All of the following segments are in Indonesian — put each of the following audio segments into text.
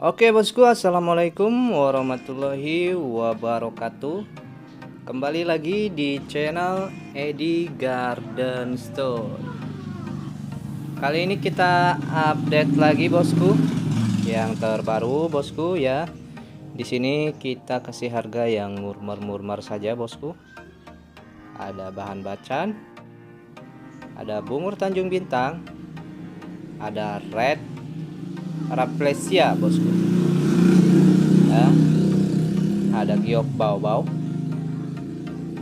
Oke bosku, assalamualaikum warahmatullahi wabarakatuh. Kembali lagi di channel Edi Garden Store. Kali ini kita update lagi bosku, yang terbaru bosku ya. Di sini kita kasih harga yang murmur-murmur saja bosku. Ada bahan bacan, ada bungur Tanjung Bintang, ada red Rafflesia bosku ya, ada giok bau-bau,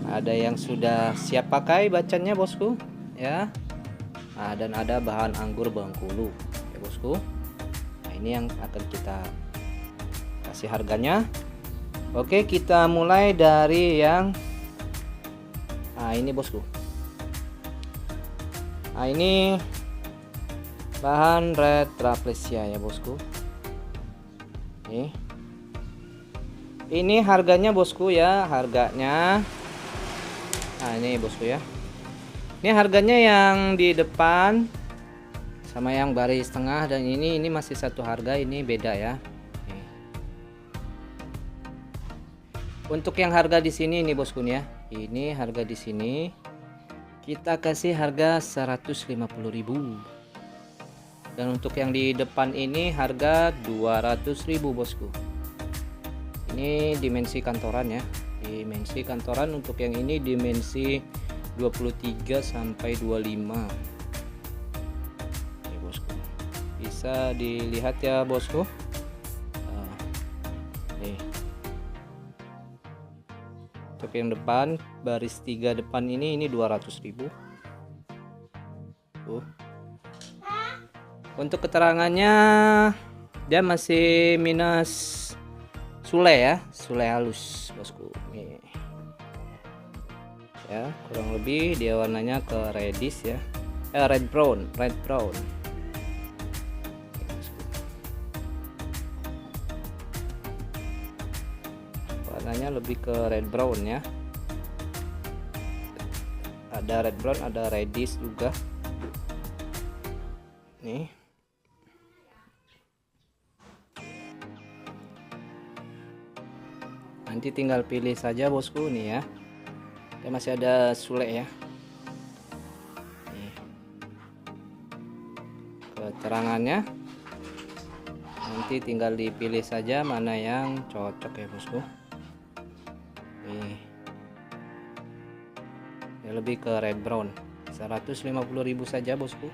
ada yang sudah siap pakai bacannya bosku ya. Dan ada bahan anggur Bengkulu ya bosku. Nah, ini yang akan kita kasih harganya. Oke, kita mulai dari yang ini bosku. Nah, ini bahan red Rafflesia ya bosku. Ini harganya bosku ya, harganya. Nah, ini bosku ya. Ini harganya yang di depan sama yang baris tengah, dan ini masih satu harga, ini beda ya. Untuk yang harga di sini nih bosku ya. Ini harga di sini kita kasih harga 150.000. Dan untuk yang di depan ini harga 200.000 bosku. Ini dimensi kantoran ya. Dimensi kantoran untuk yang ini dimensi 23 sampai 25. Oke, bosku. Bisa dilihat ya bosku. Untuk yang depan baris 3 depan ini 200.000. Untuk keterangannya dia masih minus sule ya, sule halus bosku. Nih. Ya, kurang lebih dia warnanya ke reddish ya. Red brown. Warnanya lebih ke red brown ya. Ada red brown, ada reddish juga. Nih. Nanti tinggal pilih saja bosku nih ya. Dia masih ada sule ya. Nih. Keterangannya nanti tinggal dipilih saja mana yang cocok ya bosku. Nih. Dia lebih ke red brown. 150.000 saja bosku.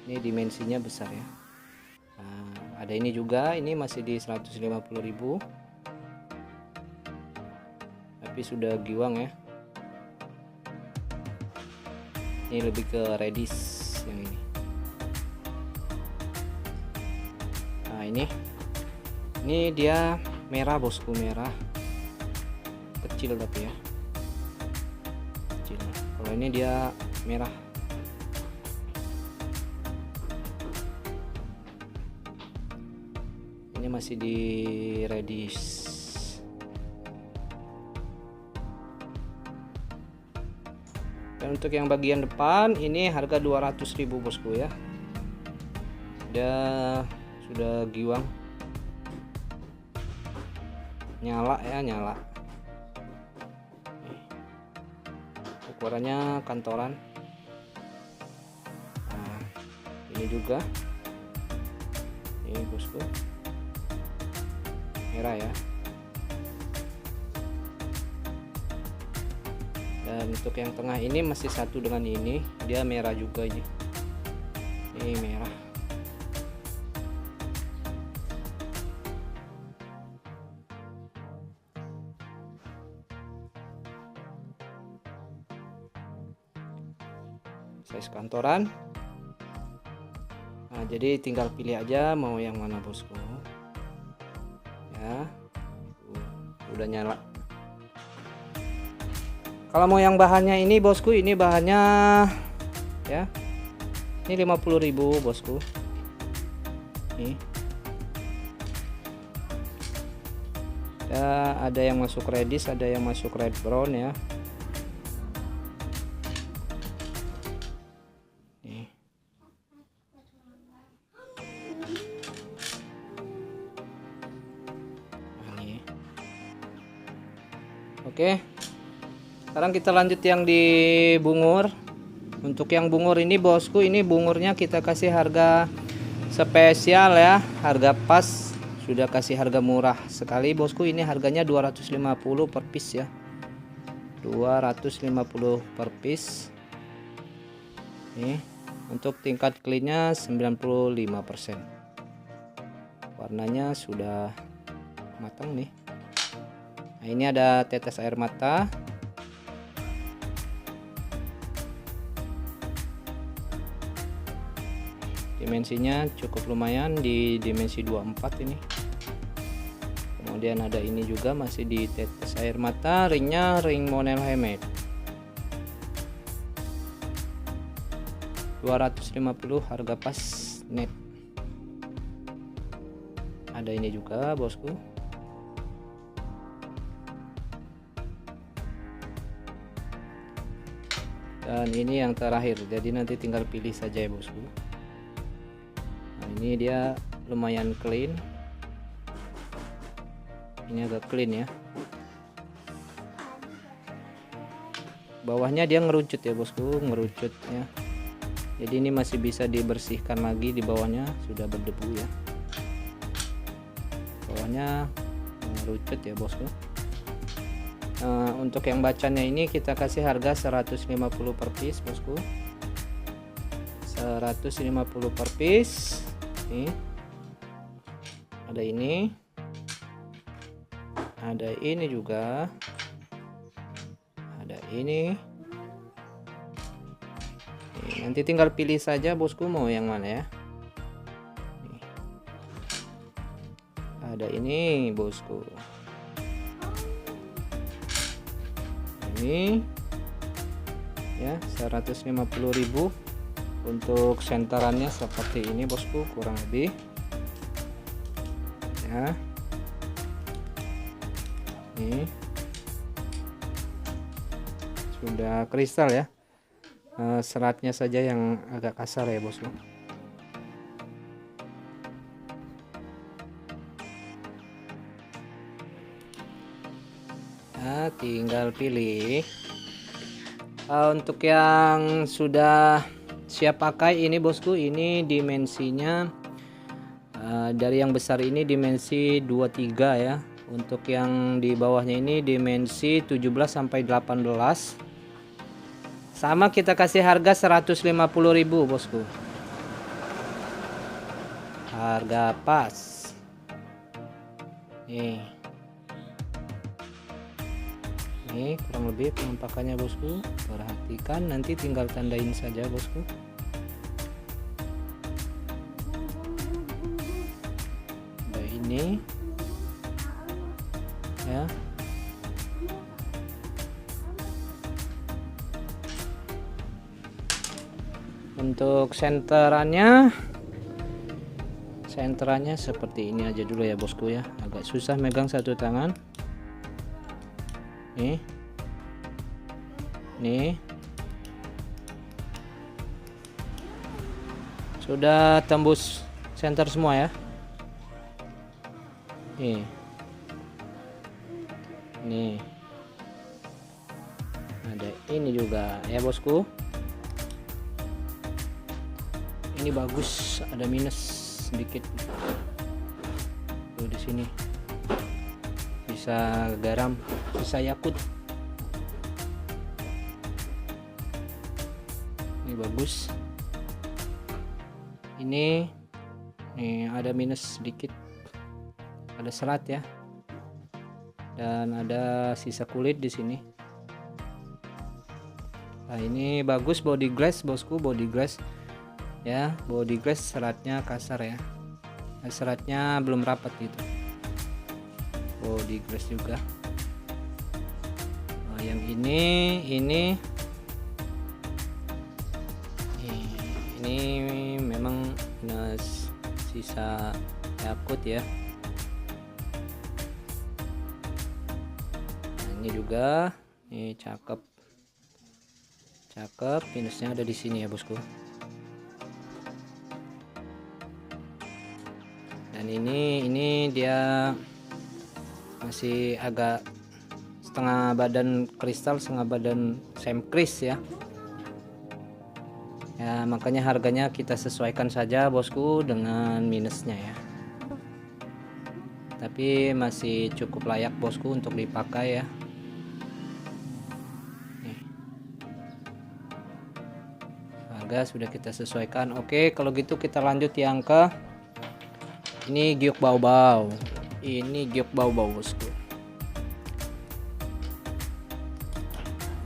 Ini dimensinya besar ya. Nah, ada ini juga, ini masih di 150.000. Tapi sudah giwang ya. Ini lebih ke reddish yang ini. Nah, ini dia merah bosku, merah kecil tapi ya, kecil. Kalau ini dia merah. Ini masih di reddish. Dan untuk yang bagian depan ini harga 200.000 bosku ya. Dia sudah giwang, nyala ya, nyala. Ukurannya kantoran. Nah, ini juga ini bosku, merah ya. Dan untuk yang tengah ini masih satu dengan ini, dia merah juga ini. Ini merah. Size kantoran. Nah, jadi tinggal pilih aja mau yang mana bosku. Ya. Udah nyala. Kalau mau yang bahannya ini bosku, ini bahannya ya. Ini 50.000 bosku. Nih. Ya, ada yang masuk reddish, ada yang masuk red brown ya. Nih. Oke, sekarang kita lanjut yang di bungur. Untuk yang bungur ini bosku, ini bungurnya kita kasih harga spesial ya, harga pas, sudah kasih harga murah sekali bosku. Ini harganya 250 per piece ya, 250 per piece. Nih, untuk tingkat cleannya 95%. Warnanya sudah matang nih. Nah, ini ada tetes air mata. Dimensinya cukup lumayan, di dimensi 24 ini. Kemudian ada ini juga masih di tetes air mata, ringnya ring Monel handmade. 250 harga pas net. Ada ini juga bosku. Dan ini yang terakhir, jadi nanti tinggal pilih saja ya bosku. Nah, ini dia lumayan clean. Ini agak clean ya. Bawahnya dia ngerucut ya bosku, ngerucut ya. Jadi ini masih bisa dibersihkan lagi, di bawahnya sudah berdebu ya. Bawahnya ngerucut ya bosku. Nah, untuk yang bacanya ini kita kasih harga 150 per piece bosku. 150 per piece. Nih. Ada ini. Ada ini juga. Ada ini. Nih, nanti tinggal pilih saja bosku mau yang mana ya. Nih. Ada ini bosku. Ini ya 150.000 untuk senterannya seperti ini bosku, kurang lebih ya. Ini sudah kristal ya, seratnya saja yang agak kasar ya bosku. Nah, tinggal pilih. Untuk yang sudah siap pakai ini bosku, ini dimensinya dari yang besar ini dimensi 23 ya. Untuk yang di bawahnya ini dimensi 17 sampai 18. Sama kita kasih harga 150.000 bosku. Harga pas. Nih. Ini kurang lebih penampakannya bosku, perhatikan, nanti tinggal tandain saja bosku. Ada ini ya. Untuk senterannya seperti ini aja dulu ya bosku ya, agak susah megang satu tangan. Nih sudah tembus center semua ya. Nih ada ini juga ya bosku. Ini bagus, ada minus sedikit tuh di sini. Bisa garam, bisa yakut. Ini bagus. Ini nih ada minus sedikit, ada serat ya, dan ada sisa kulit di sini. Nah, ini bagus body glass bosku, body glass ya, body glass seratnya kasar ya. Nah, seratnya belum rapat gitu. Body glass juga. Nah, yang ini memang minus sisa yakut ya. Nah, ini juga, ini cakep, minusnya ada di sini ya bosku. Dan ini dia masih agak setengah badan kristal, setengah badan semkris ya. Ya, makanya harganya kita sesuaikan saja bosku dengan minusnya ya. Tapi masih cukup layak bosku untuk dipakai ya. Nih. Harga sudah kita sesuaikan. Oke, kalau gitu kita lanjut yang ke ini giok bau-bau. Ini giok bau-bau bosku.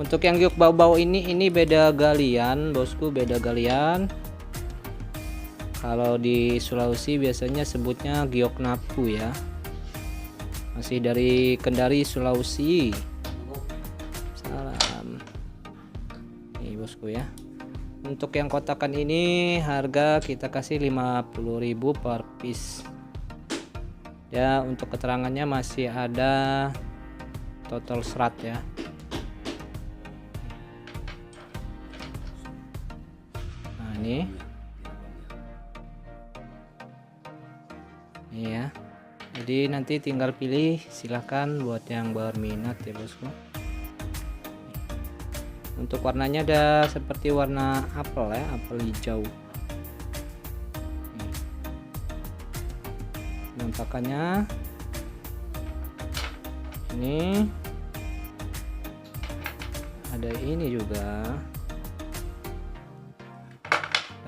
Untuk yang giok bau-bau ini beda galian bosku, beda galian. Kalau di Sulawesi biasanya sebutnya giok napu ya. Masih dari Kendari, Sulawesi. Salam. Nih bosku ya. Untuk yang kotakan ini harga kita kasih 50.000 per piece. Ya, untuk keterangannya masih ada total serat ya. Nah, ini ya. Jadi nanti tinggal pilih, silahkan buat yang berminat ya bosku. Untuk warnanya ada seperti warna apel ya, apel hijau. Penampakannya ini ada ini juga,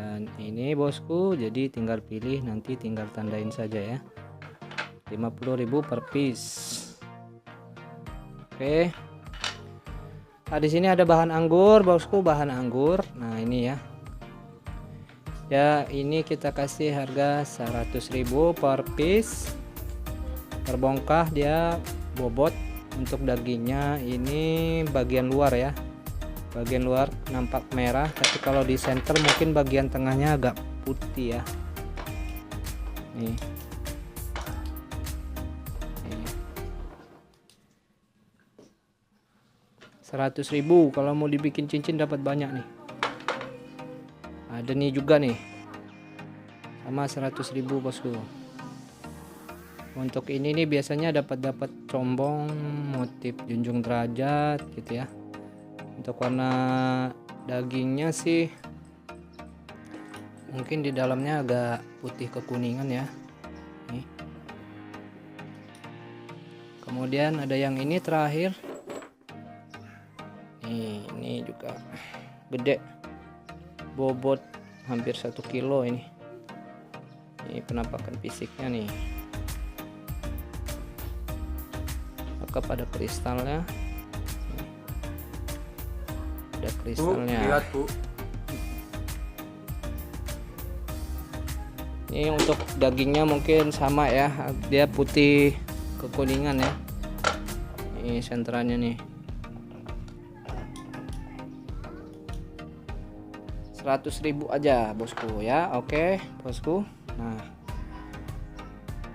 dan ini bosku. Jadi tinggal pilih, nanti tinggal tandain saja ya. 50.000 per piece. Oke. Nah, di sini ada bahan anggur bosku, bahan anggur. Nah, ini ya. Ya, ini kita kasih harga 100.000 per piece. Terbongkah dia bobot. Untuk dagingnya ini bagian luar ya. Bagian luar nampak merah, tapi kalau di center mungkin bagian tengahnya agak putih ya. Nih. 100.000 kalau mau dibikin cincin dapat banyak nih. Ada nih juga nih sama 100.000 bosku. Untuk ini nih biasanya dapat combong motif junjung derajat gitu ya. Untuk warna dagingnya sih mungkin di dalamnya agak putih kekuningan ya. Nih. Kemudian ada yang ini terakhir. Ini juga gede, bobot hampir 1 kilo ini. Ini penampakan fisiknya nih. Cakep, ada kristalnya. Ada kristalnya. Lihat, Bu. Ini untuk dagingnya mungkin sama ya, dia putih kekuningan ya. Ini senterannya nih. 100.000 aja bosku ya. Oke bosku. Nah,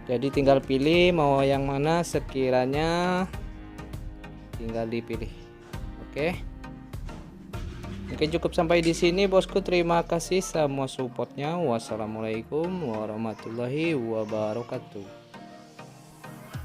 jadi tinggal pilih mau yang mana, sekiranya tinggal dipilih. Oke, mungkin cukup sampai di sini bosku. Terima kasih semua supportnya. Wassalamualaikum warahmatullahi wabarakatuh.